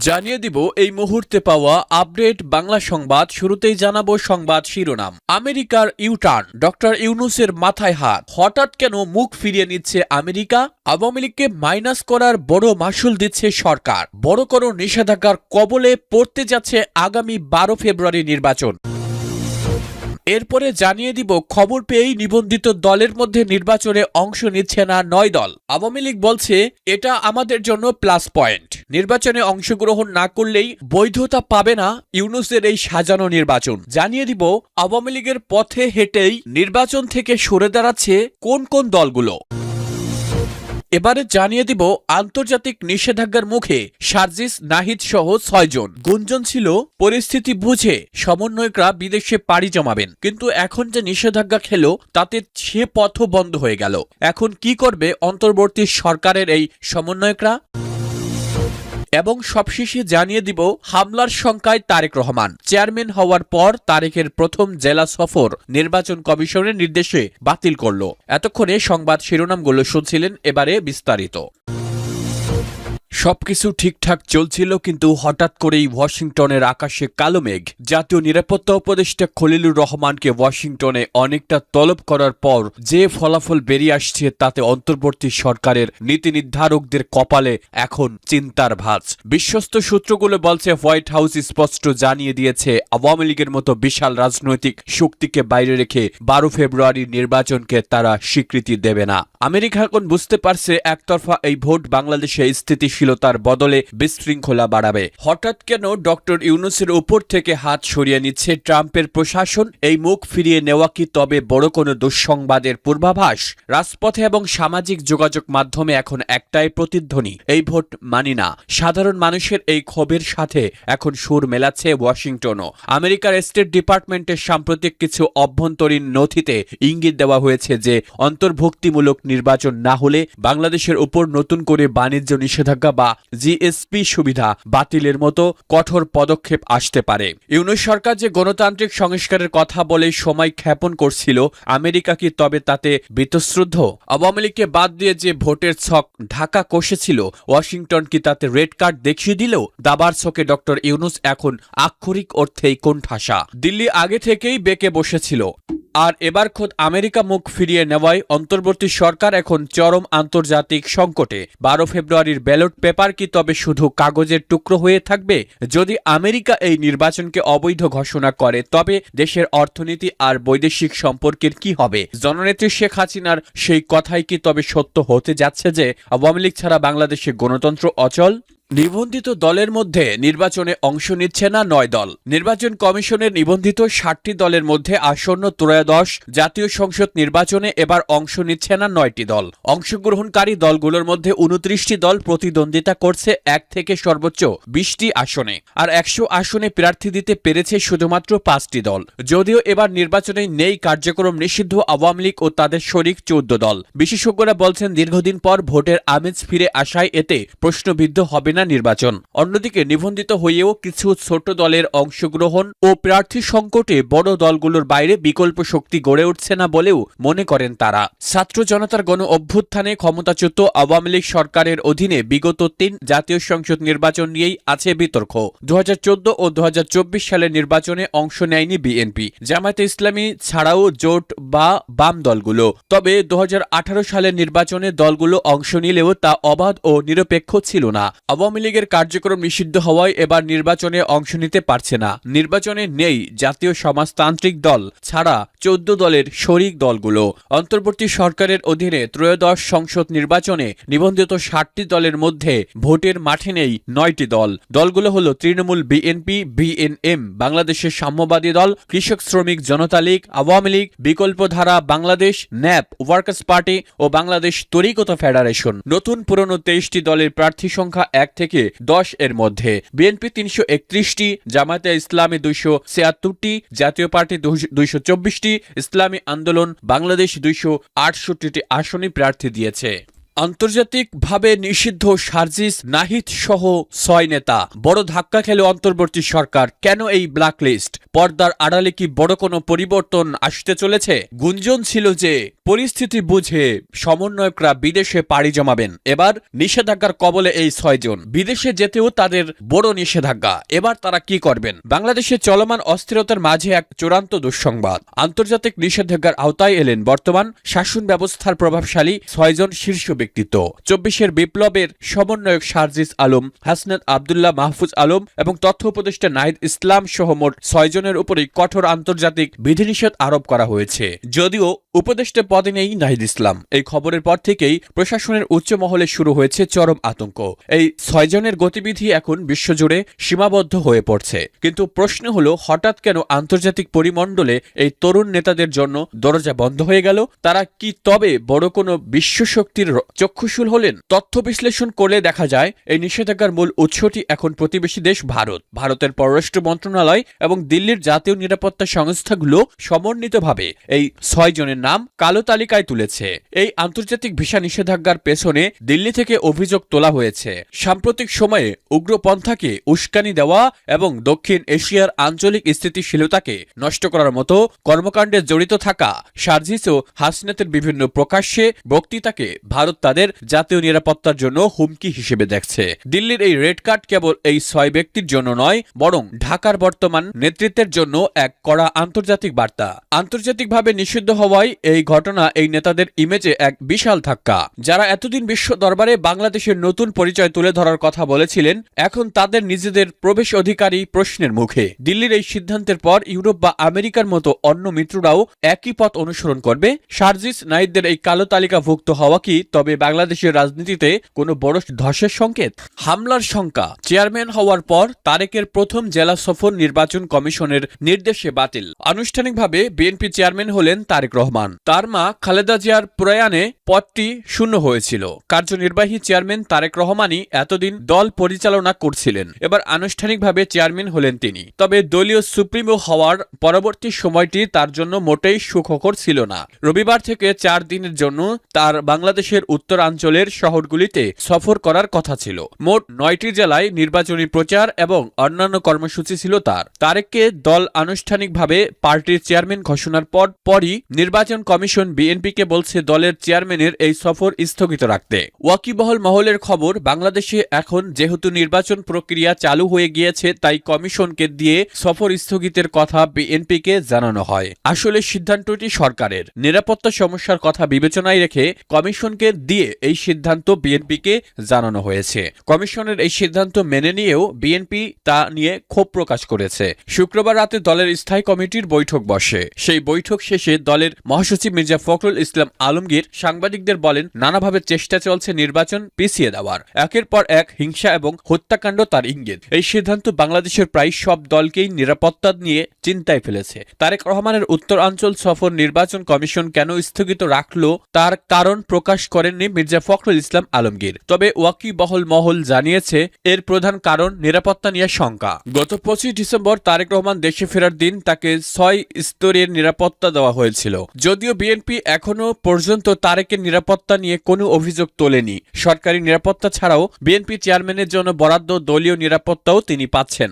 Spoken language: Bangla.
জানিয়ে দিব এই মুহূর্তে পাওয়া আপডেট বাংলা সংবাদ। শুরুতেই জানাবো সংবাদ শিরোনাম। আমেরিকার ইউটার্ন, ডক্টর ইউনূসের মাথায় হাত। হঠাৎ কেন মুখ ফিরিয়ে নিচ্ছে আমেরিকা? আওয়ামী লীগকে মাইনাস করার বড় মাশুল দিচ্ছে সরকার। বড় কোনো নিষেধাজ্ঞার কবলে পড়তে যাচ্ছে আগামী 12 ফেব্রুয়ারি নির্বাচন। এরপরে জানিয়ে দিব খবর পেয়েই নিবন্ধিত দলের মধ্যে নির্বাচনে অংশ নিচ্ছে না 9 দল। আওয়ামী লীগ বলছে এটা আমাদের জন্য প্লাস পয়েন্ট। নির্বাচনে অংশগ্রহণ না করলেই বৈধতা পাবে না ইউনূসের এই সাজানো নির্বাচন। জানিয়ে দিব আওয়ামী লীগের পথে হেঁটেই নির্বাচন থেকে সরে দাঁড়াচ্ছে কোন কোন দলগুলো। এবারে জানিয়ে দিব আন্তর্জাতিক নিষেধাজ্ঞার মুখে সার্জিস নাহিদ সহ 6 জন। গুঞ্জন ছিল পরিস্থিতি বুঝে সমন্বয়করা বিদেশে পাড়ি জমাবেন, কিন্তু এখন যে নিষেধাজ্ঞা খেলো তাতে সে পথও বন্ধ হয়ে গেল। এখন কি করবে অন্তর্বর্তী সরকারের এই সমন্বয়করা? এবং সবশেষে জানিয়ে দিব হামলার শঙ্কায় তারেক রহমান। চেয়ারম্যান হওয়ার পর তারেকের প্রথম জেলা সফর নির্বাচন কমিশনের নির্দেশে বাতিল করল। এতক্ষণে সংবাদ শিরোনামগুলো শুনছিলেন, এবারে বিস্তারিত। সবকিছু ঠিকঠাক চলছিল, কিন্তু হঠাৎ করেই ওয়াশিংটনের আকাশে কালো মেঘ। জাতীয় নিরাপত্তা উপদেষ্টা খলিলুর রহমানকে ওয়াশিংটনে অনেকটা তলব করার পর যে ফলাফল বেরিয়ে আসছে তাতে অন্তর্বর্তী সরকারের নীতি নির্ধারকদের কপালে এখন চিন্তার ভাঁজ। বিশ্বস্ত সূত্রগুলো বলছে হোয়াইট হাউস স্পষ্ট জানিয়ে দিয়েছে আওয়ামী লীগের মতো বিশাল রাজনৈতিক শক্তিকে বাইরে রেখে 12 ফেব্রুয়ারির নির্বাচনকে তারা স্বীকৃতি দেবে না। আমেরিকা এখন বুঝতে পারছে একতরফা এই ভোট বাংলাদেশে স্থিতিশীলতার বদলে বিশৃঙ্খলা বাড়াবে। হঠাৎ কেন ডক্টর ইউনূসের উপর থেকে হাত সরিয়ে নিচ্ছে ট্রাম্পের প্রশাসন? এই মুখ ফিরিয়ে নেওয়া কি তবে বড় কোনো দুঃসংবাদের পূর্বাভাস? রাজপথে এবং সামাজিক যোগাযোগ মাধ্যমে এখন একটাই প্রতিধ্বনি, এই ভোট মানি না। সাধারণ মানুষের এই ক্ষোভের সাথে এখন সুর মেলাচ্ছে ওয়াশিংটনও। আমেরিকার স্টেট ডিপার্টমেন্টের সাম্প্রতিক কিছু অভ্যন্তরীণ নথিতে ইঙ্গিত দেওয়া হয়েছে যে অন্তর্ভুক্তিমূলক নির্বাচন না হলে বাংলাদেশের উপর নতুন করে বাণিজ্য নিষেধাজ্ঞা বা জিএসপি সুবিধা বাতিলের মতো কঠোর পদক্ষেপ আসতে পারে। ইউনূস সরকার যে গণতান্ত্রিক সংস্কারের কথা বলে সময় ক্ষেপণ করছিল, আমেরিকা কি তবে তাতে বীতশ্রদ্ধ? আওয়ামী লীগকে বাদ দিয়ে যে ভোটের ছক ঢাকা কষেছিল, ওয়াশিংটন কি তাতে রেড কার্ড দেখিয়ে দিল? দাবার ছকে ডক্টর ইউনূস এখন আক্ষরিক অর্থেই কোণঠাসা। দিল্লি আগে থেকেই বেঁকে বসেছিল, আর এবার খোদ আমেরিকা মুখ ফিরিয়ে নেওয়ায় অন্তর্বর্তী সরকার এখন চরম আন্তর্জাতিক সংকটে। 12 ফেব্রুয়ারির ব্যালট পেপার কি তবে শুধু কাগজের টুকরো হয়ে থাকবে? যদি আমেরিকা এই নির্বাচনকে অবৈধ ঘোষণা করে তবে দেশের অর্থনীতি আর বৈদেশিক সম্পর্কের কি হবে? জননেত্রী শেখ হাসিনার সেই কথাই কি তবে সত্য হতে যাচ্ছে যে আওয়ামী লীগ ছাড়া বাংলাদেশে গণতন্ত্র অচল? নিবন্ধিত দলের মধ্যে নির্বাচনে অংশ নিচ্ছে না 9 দল। নির্বাচন কমিশনের নিবন্ধিত 60টি দলের মধ্যে আসন্ন ত্রয়োদশ জাতীয় সংসদ নির্বাচনে এবার অংশ নিচ্ছে না 9টি দল। অংশগ্রহণকারী দলগুলোর মধ্যে 29টি দল প্রতিদ্বন্দ্বিতা করছে 1 থেকে সর্বোচ্চ 20টি আসনে, আর 100 আসনে প্রার্থী দিতে পেরেছে শুধুমাত্র 5টি দল। যদিও এবার নির্বাচনে নেই কার্যক্রম নিষিদ্ধ আওয়ামী লীগ ও তাদের শরিক 14 দল। বিশেষজ্ঞরা বলছেন দীর্ঘদিন পর ভোটের আমেজ ফিরে আসায় এতে প্রশ্নবিদ্ধ হবে না নির্বাচন। অন্যদিকে নিবন্ধিত হয়েও কিছু ছোট দলের অংশগ্রহণ ও প্রার্থী সংকটে বড় দলগুলোর বাইরে বিকল্প শক্তি গড়ে উঠছে না বলেও মনে করেন তারা। ছাত্র জনতার গণ অভ্যুত্থানে ক্ষমতাচ্যুত আওয়ামী লীগ সরকারের অধীনে বিগত 3 জাতীয় সংসদ নির্বাচন নিয়েই আছে বিতর্ক। 2014 ও 2024 সালের নির্বাচনে অংশ নেয়নি বিএনপি, জামায়াতে ইসলামী ছাড়াও জোট বা বাম দলগুলো। তবে 2018 সালের নির্বাচনে দলগুলো অংশ নিলেও তা অবাধ ও নিরপেক্ষ ছিল না। আওয়ামী লীগের কার্যক্রম নিষিদ্ধ হওয়ায় এবার নির্বাচনে অংশ নিতে পারছে না। নির্বাচনে নেই জাতীয় সমাজতান্ত্রিক দল ছাড়া 14 দলের শরিক দলগুলো। অন্তর্বর্তী সরকারের অধীনে ত্রয়োদশ সংসদ নির্বাচনে নিবন্ধিত 60টি দলের মধ্যে ভোটের মাঠে নেই 9টি দল। দলগুলো হলো তৃণমূল, বিএনপি, বিএনএম, বাংলাদেশের সাম্যবাদী দল, কৃষক শ্রমিক জনতা লীগ, আওয়ামী লীগ, বিকল্পধারা বাংলাদেশ, ন্যাপ, ওয়ার্কার্স পার্টি ও বাংলাদেশ তরিকত ফেডারেশন। নতুন পুরনো 23টি দলের প্রার্থী সংখ্যা 1 থেকে 10 এর মধ্যে। বিএনপি 331টি, জামায়াতে ইসলামী 276টি, জাতীয় পার্টি 224টি, ইসলামী আন্দোলন বাংলাদেশ 268টি আসনে প্রার্থী দিয়েছে। আন্তর্জাতিকভাবে নিষিদ্ধ সার্জিস নাহিদ সহ ৬ নেতা। বড় ধাক্কা খেল অন্তর্বর্তী সরকার। কেন এই ব্ল্যাকলিস্ট? পর্দার আড়ালে কি বড় কোনো পরিবর্তন আসতে চলেছে? গুঞ্জন ছিল যে পরিস্থিতি বুঝে সমন্বয়করা বিদেশে পাড়ি জমাবেন। এবার নিষেধাজ্ঞার কবলে এই ৬ জন। বিদেশে যেতেও তাদের বড় নিষেধাজ্ঞা। এবার তারা কি করবেন? বাংলাদেশে চলমান অস্থিরতার মাঝে এক চূড়ান্ত দুঃসংবাদ। আন্তর্জাতিক নিষেধাজ্ঞার আওতায় এলেন বর্তমান শাসন ব্যবস্থার প্রভাবশালী ৬ জন শীর্ষ ব্যক্তিত্ব। ২৪-এর বিপ্লবের সমন্বয়ক সার্জিস আলম, হাসনাত আব্দুল্লাহ, মাহফুজ আলম এবং তথ্য উপদেষ্টা নাহিদ ইসলাম সহ মোট ৬ জনের উপরই কঠোর আন্তর্জাতিক বিধিনিষেধ আরোপ করা হয়েছে। যদিও উপদেষ্টা পদে নেই নাহিদ ইসলাম। এই খবরের পর থেকেই প্রশাসনের উচ্চ মহলে শুরু হয়েছে চরম আতঙ্ক। এই ৬ জনের গতিবিধি এখন বিশ্বজুড়ে সীমাবদ্ধ হয়ে পড়ছে। কিন্তু প্রশ্ন হলো, হঠাৎ কেন আন্তর্জাতিক পরিমণ্ডলে এই তরুণ নেতাদের জন্য দরজা বন্ধ হয়ে গেল? তারা কি তবে বড় কোনো বিশ্বশক্তির চক্ষুশূল হলেন? তথ্য বিশ্লেষণ করলে দেখা যায় এই নিষেধাজ্ঞার মূল উৎসটি এখন প্রতিবেশী দেশ ভারত। ভারতের পররাষ্ট্র মন্ত্রণালয় এবং দিল্লির জাতীয় নিরাপত্তা সংস্থাগুলো সমন্বিতভাবে এই ৬ জনের নাম কালো তালিকায় তুলেছে। এই আন্তর্জাতিক ভিসা নিষেধাজ্ঞার পেছনে দিল্লি থেকে অভিযোগ তোলা হয়েছে সাম্প্রতিক সময়ে উগ্রপন্থাকে উস্কানি দেওয়া এবং দক্ষিণ এশিয়ার আঞ্চলিক স্থিতিশীলতাকে নষ্ট করার মতো কর্মকাণ্ডে জড়িত থাকা সার্জিস ও হাসনাতের বিভিন্ন প্রকাশ্যে বক্তৃতাকে ভারত তাদের জাতীয় নিরাপত্তার জন্য হুমকি হিসেবে দেখছে। দিল্লির এই রেড কার্ড কেবল এই ৬ ব্যক্তির জন্য নয়, বরং ঢাকার বর্তমান নেতৃত্বের জন্য এক কড়া আন্তর্জাতিক বার্তা। আন্তর্জাতিকভাবে নিষিদ্ধ হওয়ায় এই ঘটনা এই নেতাদের ইমেজে এক বিশাল ধাক্কা। যারা এতদিন বিশ্ব দরবারে বাংলাদেশের নতুন পরিচয় তুলে ধরার কথা বলেছিলেন, এখন তাদের নিজেদের প্রবেশ অধিকারী প্রশ্নের মুখে। দিল্লির এই সিদ্ধান্তের পর ইউরোপ বা আমেরিকার মতো অন্য মিত্ররাও একই পথ অনুসরণ করবে। সার্জিস নাহিদের এই কালো তালিকাভুক্ত হওয়া কি তবে বাংলাদেশের রাজনীতিতে কোনো বড় ধসের সংকেত? হামলার শঙ্কা। চেয়ারম্যান হওয়ার পর তারেকের প্রথম জেলা সফর নির্বাচন কমিশনের নির্দেশে বাতিল। আনুষ্ঠানিকভাবে বিএনপি চেয়ারম্যান হলেন তারেক রহমান। তার মা খালেদা জিয়ার প্রয়াণে পদটি শূন্য হয়েছিল। কার্যনির্বাহী চেয়ারম্যান তারেক রহমানই এতদিন দল পরিচালনা করছিলেন। এবার আনুষ্ঠানিকভাবে চেয়ারম্যান হলেন তিনি। তবে দলীয় সুপ্রিমো হওয়ার পরবর্তী সময়টি তার জন্য মোটেই সুখকর ছিল না। রবিবার থেকে ৪ দিনের জন্য তার বাংলাদেশের উত্তরাঞ্চলের শহরগুলিতে সফর করার কথা ছিল। মোট ৯টি জেলায় নির্বাচনী প্রচার এবং অন্যান্য কর্মসূচি ছিল তার। তারেককে দল আনুষ্ঠানিকভাবে পার্টির চেয়ারম্যান ঘোষণার পরই নির্বাচন কমিশন বিএনপিকে বলছে দলের চেয়ারম্যানের এই সফর স্থগিত রাখতে। ওয়াকিবহল মহলের খবর, বাংলাদেশে এখন যেহেতু নির্বাচন প্রক্রিয়া চালু হয়ে গিয়েছে, তাই কমিশনকে দিয়ে সফর স্থগিতের কথা বিএনপিকে জানানো হয়। আসলে সিদ্ধান্তটি সরকারের। নিরাপত্তা সমস্যার কথা বিবেচনায় রেখে কমিশনকে দিয়ে এই সিদ্ধান্ত বিএনপিকে জানানো হয়েছে। কমিশনের এই সিদ্ধান্ত মেনে নিয়েও বিএনপি তা নিয়ে ক্ষোভ প্রকাশ করেছে। শুক্রবার রাতে দলের স্থায়ী কমিটির বৈঠক বসে। সেই বৈঠক শেষে দলের মহাসচিব মির্জা ফখরুল ইসলাম আলমগীর সাংবাদিকদের বলেন, নানাভাবে চেষ্টা চলছে নির্বাচন পিছিয়ে দেওয়ার। একের পর এক হিংসা এবং হত্যাকাণ্ড তার ইঙ্গিত। এই সিদ্ধান্ত বাংলাদেশের প্রায় সব দলকেই নিরাপত্তা নিয়ে চিন্তায় ফেলেছে। তারেক রহমানের উত্তরাঞ্চল সফর নির্বাচন কমিশন কেন স্থগিত রাখলো তার কারণ প্রকাশ করেননি মির্জা ফখরুল ইসলাম আলমগীর। তবে ওয়াকিবহল মহল জানিয়েছে এর প্রধান কারণ নিরাপত্তা নিয়ে শঙ্কা। গত ২৫ ডিসেম্বর তারেক রহমান দেশে ফেরার দিন তাকে ৬ স্তরের নিরাপত্তা দেওয়া হয়েছিল। যদিও বিএনপি এখনো পর্যন্ত তারেকের নিরাপত্তা নিয়ে কোনো অভিযোগ তোলেনি। সরকারি নিরাপত্তা ছাড়াও বিএনপি চেয়ারম্যানের জন্য বরাদ্দ দলীয় নিরাপত্তাও তিনি পাচ্ছেন।